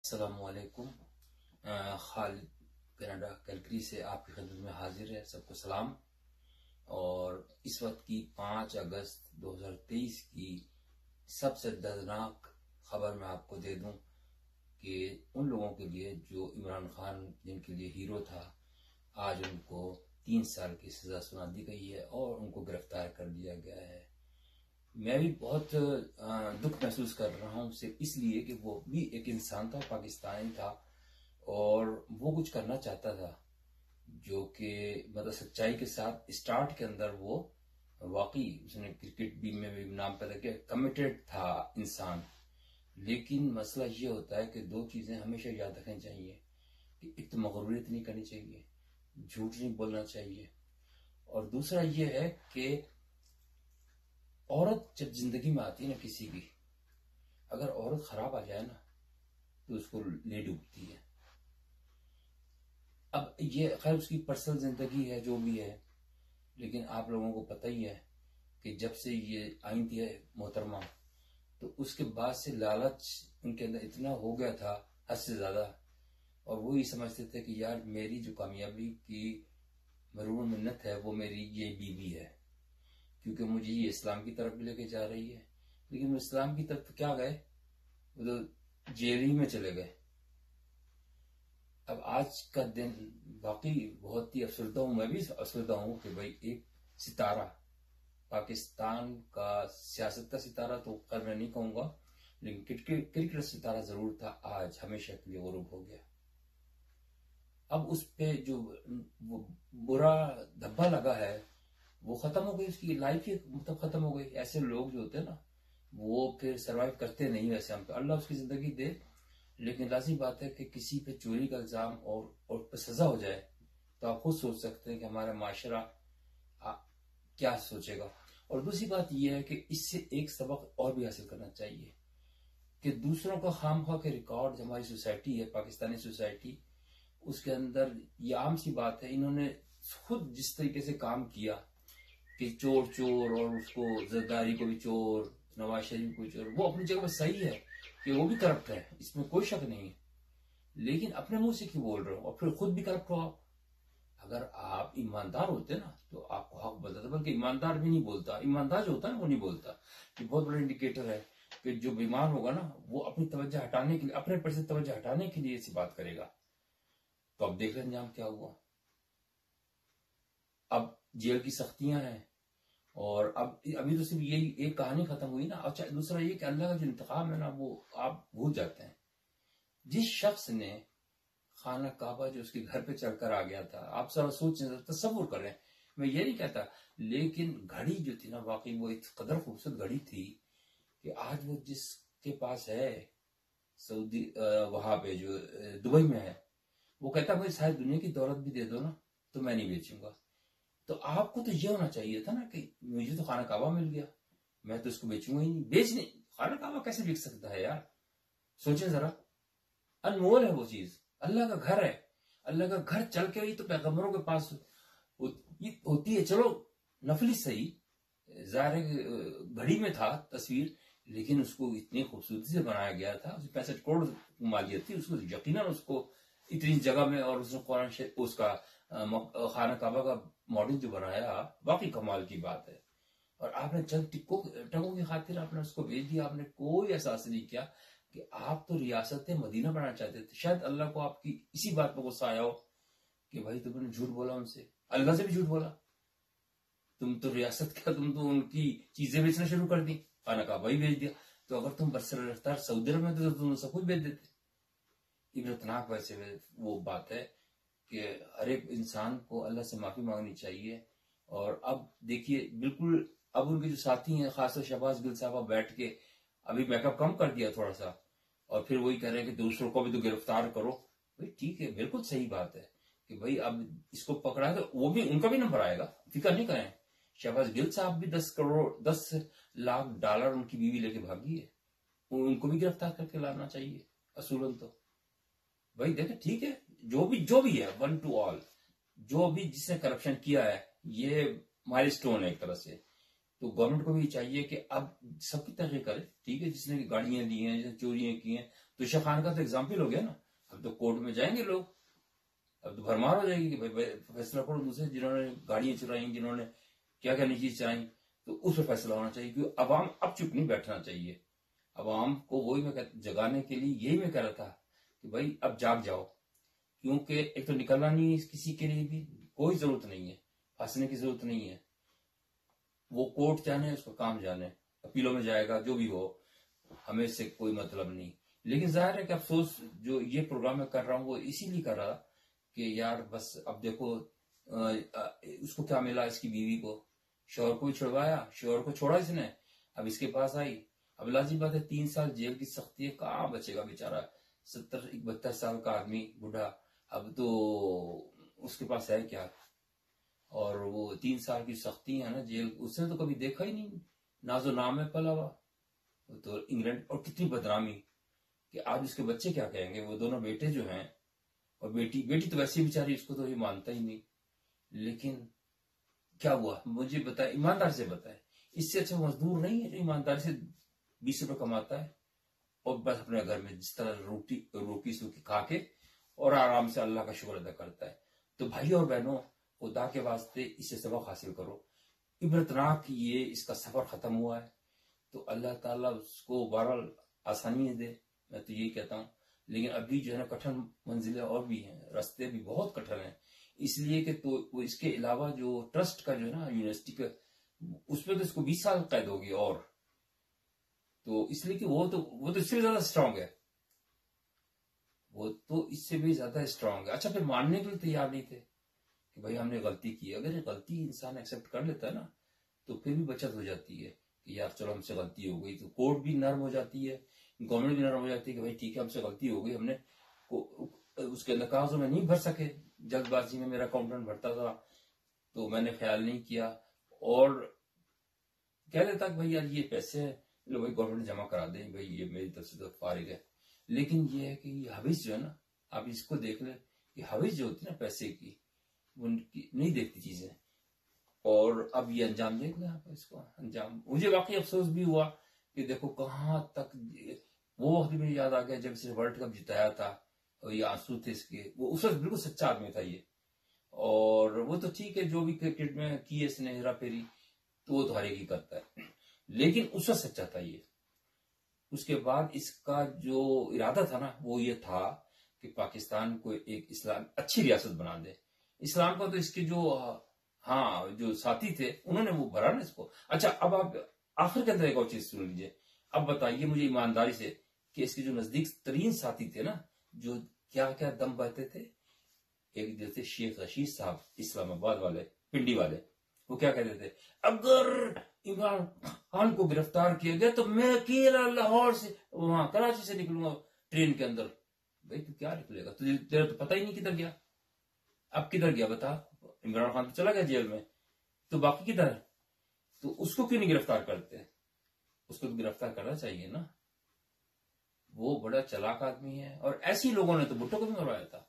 السلام علیکم۔ خالد Canada Calgary سے آپ کی خدمت میں حاضر ہے۔ سب کو سلام۔ اور اس وقت کی 5 اگست 2023 کی سب سے دردناک خبر میں آپ کو دے دوں کہ ان لوگوں کے لیے جو عمران خان جن کے لیے ہیرو تھا، آج ان کو 3 سال کی سزا سنا دی گئی ہے اور ان کو گرفتار کر لیا گیا ہے۔ میں بھی بہت دکھ محسوس کر رہا ہوں صرف اس لیے کہ وہ بھی ایک انسان تھا، پاکستانی تھا، اور وہ کچھ کرنا چاہتا تھا جو کہ مطلب سچائی کے ساتھ اسٹارٹ کے اندر وہ واقعی اس نے کرکٹ بھی میں بھی نام پیدا کیا، کمیٹڈ تھا انسان۔ لیکن مسئلہ یہ ہوتا ہے کہ 2 چیزیں ہمیشہ یاد رکھنی چاہیے کہ ایک تو مغروریت نہیں کرنی چاہیے، جھوٹ نہیں بولنا چاہیے، اور دوسرا یہ ہے کہ عورت جب زندگی میں آتی ہے نا کسی کی، اگر عورت خراب آ جائے نا تو اس کو لے ڈوبتی ہے۔ اب یہ خیر اس کی پرسنل زندگی ہے جو بھی ہے، لیکن آپ لوگوں کو پتہ ہی ہے کہ جب سے یہ آئی تھی محترمہ، تو اس کے بعد سے لالچ ان کے اندر اتنا ہو گیا تھا حد سے زیادہ، اور وہ یہ سمجھتے تھے کہ یار میری جو کامیابی کی مرور منت ہے وہ میری یہ بیوی ہے، کیونکہ مجھے یہ اسلام کی طرف لے کے جا رہی ہے۔ لیکن وہ اسلام کی طرف کیا گئے، وہ تو جیل ہی میں چلے گئے۔ اب آج کا دن واقعی بہت ہی افسردہ ہوں، میں بھی افسردہ ہوں کہ بھائی ایک ستارہ، پاکستان کا سیاست کا ستارہ تو خیر میں نہیں کہوں گا، لیکن کرکٹ ستارہ ضرور تھا، آج ہمیشہ کے لیے غروب ہو گیا۔ اب اس پہ جو وہ برا دھبا لگا ہے وہ ختم ہو گئی، اس کی لائف ہی مطلب ختم ہو گئی۔ ایسے لوگ جو ہوتے ہیں نا وہ پھر سروائیو کرتے نہیں، ویسے ہم پہ اللہ اس کی زندگی دے، لیکن لازمی بات ہے کہ کسی پہ چوری کا الزام اور پہ سزا ہو جائے تو آپ خود سوچ سکتے ہیں کہ ہمارا معاشرہ کیا سوچے گا۔ اور دوسری بات یہ ہے کہ اس سے ایک سبق اور بھی حاصل کرنا چاہیے کہ دوسروں کا خام خواہ کے ریکارڈ ہماری سوسائٹی ہے، پاکستانی سوسائٹی، اس کے اندر یہ عام سی بات ہے، انہوں نے خود جس طریقے سے کام کیا کہ چور اور اس کو زرداری کو بھی چور، نواز شریف کو چور، وہ اپنی جگہ پہ صحیح ہے کہ وہ بھی کرپٹ ہے، اس میں کوئی شک نہیں ہے، لیکن اپنے منہ سے کیوں بول رہے ہو اور پھر خود بھی کرپٹ ہو آپ؟ اگر آپ ایماندار ہوتے نا تو آپ کو حق بتاتا، بلکہ ایماندار بھی نہیں بولتا، ایماندار جو ہوتا ہے نا وہ نہیں بولتا۔ یہ بہت بڑا انڈیکیٹر ہے کہ جو بیمار ہوگا نا وہ اپنی توجہ ہٹانے کے لیے، اپنے پر سے توجہ ہٹانے کے لیے ایسی بات کرے گا۔ تو اب دیکھ لیں انجام کیا ہوا۔ اب جیل کی سختیاں ہیں، اور ابھی تو صرف یہی ایک کہانی ختم ہوئی نا۔ اچھا دوسرا یہ کہ اللہ کا جو انتقام ہے نا وہ آپ بھول جاتے ہیں۔ جس شخص نے خانہ کعبہ جو اس کے گھر پہ چڑھ کر آ گیا تھا، آپ ذرا سوچیں، تصور کریں، میں یہ نہیں کہتا، لیکن گھڑی جو تھی نا واقعی وہ ایک قدر خوبصورت گھڑی تھی کہ آج وہ جس کے پاس ہے سعودی وہاں پہ جو دبئی میں ہے، وہ کہتا مجھے ساری دنیا کی دولت بھی دے دو نا تو میں نہیں بیچوں گا۔ تو آپ کو تو یہ ہونا چاہیے تھا نا کہ مجھے تو خانہ کعبہ مل گیا، میں تو اس کو بیچوں گا ہی نہیں۔ خانہ کعبہ کیسے بک سکتا ہے یار؟ سوچیں ذرا، انمول ہے وہ چیز، اللہ کا گھر ہے، اللہ کا گھر چل کے ہی تو پیغمبروں کے پاس ہوتی ہے۔ چلو نفلی صحیح، ظاہر گھڑی میں تھا تصویر، لیکن اس کو اتنی خوبصورتی سے بنایا گیا تھا، 65 کروڑ مالیت تھی، اس کو یقیناً اس کو اتنی جگہ میں، اور اس نے قرآن اس کا خانہ کعبہ کا ماڈل جو بنایا واقعی کمال کی بات ہے۔ اور آپ نے چند ٹکوں کی خاطر آپ نے اس کو بھیج دیا، آپ نے کوئی احساس نہیں کیا کہ آپ تو ریاست مدینہ بنانا چاہتے تھے۔ شاید اللہ کو آپ کی اسی بات پہ غصہ آیا ہو کہ بھائی تم نے جھوٹ بولا، ان سے اللہ سے بھی جھوٹ بولا، تم تو ریاست کا، تم تو ان کی چیزیں بیچنا شروع کر دی، خانہ کعبہ ہی بھیج دیا۔ تو اگر تم برسر رفتار سعودی عرب میں تھے تو تم سب کچھ بھیج دیتے۔ عبرتناک ویسے وہ بات ہے کہ ہر ایک انسان کو اللہ سے معافی مانگنی چاہیے۔ اور اب دیکھیے بالکل اب ان کے جو ساتھی ہیں، خاص طور شہباز گل صاحبہ بیٹھ کے ابھی میک اپ کم کر دیا تھوڑا سا، اور پھر وہی کہہ رہے ہیں کہ دوسروں کو بھی تو گرفتار کرو۔ بھائی ٹھیک ہے، بالکل صحیح بات ہے کہ بھائی اب اس کو پکڑا تو وہ بھی ان کا بھی نمبر آئے گا، فکر نہیں کریں۔ شہباز گل صاحب بھی 10 لاکھ ڈالر ان کی بیوی لے کے بھاگی ہے، ان کو بھی گرفتار کر کے لانا چاہیے اصولاً۔ تو بھائی دیکھیں ٹھیک ہے، جو بھی ہے، ون ٹو آل، جو بھی جس نے کرپشن کیا ہے، یہ مائل سٹون ہے ایک طرح سے تو گورنمنٹ کو بھی چاہیے کہ اب سب کی تحقیق کرے. ٹھیک ہے، جس نے گاڑیاں لی ہیں، جس نے چوریاں کی ہیں، تو شاہ خان کا تو اگزامپل ہو گیا نا. اب تو کورٹ میں جائیں گے لوگ، اب تو بھرمار ہو جائے گی کہ بھائی فیصلہ کرو دوسرے جنہوں نے گاڑیاں چرائیں، جنہوں نے کیا کیا نہیں چیز چرائیں، تو اس پہ فیصلہ ہونا چاہیے. کیونکہ عوام اب چپ نہیں بیٹھنا چاہیے. عوام کو وہی میں جگانے کے لیے یہی میں کہہ رہا تھا کہ بھائی اب جاگ جاؤ. کیونکہ ایک تو نکلنا نہیں ہے کسی کے لیے بھی، کوئی ضرورت نہیں ہے، پھنسنے کی ضرورت نہیں ہے. وہ کورٹ جانے، اس کا کام جانے، اپیلوں میں جائے گا، جو بھی ہو، ہمیں اس سے کوئی مطلب نہیں. لیکن ظاہر ہے کہ افسوس جو یہ پروگرام میں کر رہا ہوں وہ اسی لیے کر رہا کہ یار بس اب دیکھو اس کو کیا ملا، اس کی بیوی کو، شوہر کو ہی چھڑوایا، شوہر کو چھوڑا اس نے، اب اس کے پاس آئی. اب لازمی بات ہے 3 سال جیل کی سختی ہے، کہاں بچے گا بیچارہ 70-72 سال کا آدمی بوڑھا. اب تو اس کے پاس ہے کیا. اور وہ 3 سال کی سختی ہے نا جیل، اس نے تو کبھی دیکھا ہی نہیں، ناز و نام ہے پلا ہوا. تو انگلینڈ، اور کتنی بدنامی کہ آج اس کے بچے کیا کہیں گے. وہ دونوں بیٹے جو ہیں، اور بیٹی تو ویسے بیچاری اس کو تو یہ مانتا ہی نہیں. لیکن کیا ہوا مجھے بتائے، ایماندار سے بتائے. اس سے اچھا مزدور نہیں ہے جو ایمانداری سے 20 روپے کماتا ہے اور بس اپنے گھر میں جس طرح روکی سوکی کھا کے اور آرام سے اللہ کا شکر ادا کرتا ہے. تو بھائی اور بہنوں، خدا کے واسطے اس سے سبق حاصل کرو. عبرتناک یہ اس کا سفر ختم ہوا ہے، تو اللہ تعالیٰ اس کو بہرحال آسانی دے، میں تو یہی کہتا ہوں. لیکن ابھی جو ہے نا کٹھن منزلیں اور بھی ہیں، راستے بھی بہت کٹھن ہیں. اس لیے کہ تو وہ اس کے علاوہ جو ٹرسٹ کا جو ہے نا یونیورسٹی کا، اس پہ تو اس کو 20 سال قید ہوگی. اور تو اس لیے کہ وہ تو اس سے بھی زیادہ اسٹرانگ ہے، وہ تو اس سے بھی زیادہ اسٹرانگ ہے. اچھا پھر ماننے کے لیے تیار نہیں تھے کہ بھائی ہم نے غلطی کی. اگر یہ غلطی انسان ایکسپٹ کر لیتا ہے نا تو پھر بھی بچت ہو جاتی ہے کہ یار چلو ہم سے غلطی ہو گئی. تو کورٹ بھی نرم ہو جاتی ہے، گورنمنٹ بھی نرم ہو جاتی ہے کہ بھائی ٹھیک ہے ہم سے غلطی ہو گئی، ہم نے اس کے نقاضوں میں نہیں بھر سکے، جلد بازی میں میرا اکاؤنٹنٹ بھرتا تھا تو میں نے خیال نہیں کیا، اور کہہ دیتا کہ بھائی یار یہ پیسے ہیں، لو بھائی گورنمنٹ جمع کرا دیں، بھائی یہ میری طرف سے تو فارغ ہے. لیکن یہ ہے کہ یہ حوث جو ہے نا، آپ اس کو دیکھ لیں کہ حوث جو ہوتی ہے نا پیسے کی، ان کی نہیں دیکھتی چیزیں. اور اب یہ انجام دیکھ لیں آپ اس کو. انجام مجھے واقعی افسوس بھی ہوا کہ دیکھو کہاں تک وہ وقت مجھے یاد آ گیا جب اسے ورلڈ کپ جتایا تھا، اور یہ آنسو تھے اس کے. وہ اس وقت بالکل سچا آدمی تھا یہ. اور وہ تو ٹھیک ہے جو بھی کرکٹ میں کی اس نے ہیرا پھیری تو وہ تو ہر ایک ہی کرتا ہے، لیکن اس وقت سچا تھا یہ. اس کے بعد اس کا جو ارادہ تھا نا وہ یہ تھا کہ پاکستان کو ایک اسلام اچھی ریاست بنا دے. اسلام کا تو اس کے جو ساتھی تھے انہوں نے وہ بھرا نا اس کو. اچھا اب آپ آخر کے اندر ایک اور چیز سن لیجیے. اب بتائیے مجھے ایمانداری سے کہ اس کے جو نزدیک ترین ساتھی تھے نا، جو کیا کیا دم بہتے تھے. ایک جو تھے شیخ رشید صاحب اسلام آباد والے، پنڈی والے، وہ کیا کہتے تھے، اگر عمران خان کو گرفتار کیا گیا تو میں اکیلا لاہور سے وہاں کراچی سے نکلوں گا ٹرین کے اندر. بھائی تو کیا نکلے گا، تیرا تو پتہ ہی نہیں کدھر گیا. اب کدھر گیا بتا. عمران خان تو چلا گیا جیل میں، تو باقی کدھر ہے. تو اس کو کیوں نہیں گرفتار کرتے؟ اس کو تو گرفتار کرنا چاہیے نا. وہ بڑا چلاک آدمی ہے. اور ایسی لوگوں نے تو بھٹو کو بھی مروایا تھا.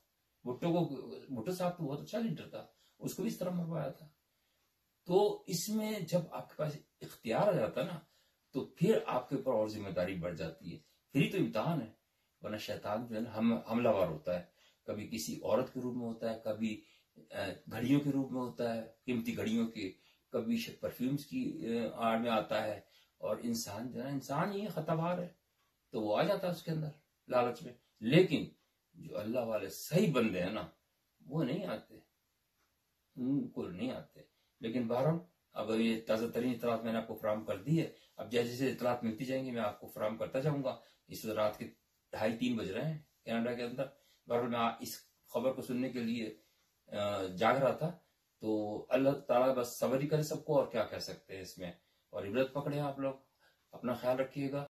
بھٹو صاحب تو بہت اچھا لیڈر تھا، اس کو بھی اس طرح مروایا تھا. تو اس میں جب آپ کے پاس اختیار آ جاتا نا تو پھر آپ کے اوپر اور ذمہ داری بڑھ جاتی ہے. پھر ہی تو امتحان ہے. ورنہ شیطان جو ہے نا حملہ وار ہوتا ہے، کبھی کسی عورت کے روپ میں ہوتا ہے، کبھی گھڑیوں کے روپ میں ہوتا ہے، قیمتی گھڑیوں کے، کبھی پرفیومز کی آڑ میں آتا ہے. اور انسان جو ہے انسان ہی خطا بار ہے، تو وہ آ جاتا ہے اس کے اندر لالچ میں. لیکن جو اللہ والے صحیح بندے ہیں نا وہ نہیں آتے، ان کو نہیں آتے. لیکن بہرحال اب یہ تازہ ترین اطلاعات میں نے آپ کو فراہم کر دی ہے. اب جیسے جیسے اطلاعات ملتی جائیں گی میں آپ کو فراہم کرتا جاؤں گا. اس رات کے 2:30-3 بج رہے ہیں کینیڈا کے اندر. بہرحال میں اس خبر کو سننے کے لیے جاگ رہا تھا. تو اللہ تعالیٰ بس صبر ہی کرے سب کو، اور کیا کہہ سکتے ہیں اس میں. اور عبرت پکڑے آپ لوگ. اپنا خیال رکھیے گا.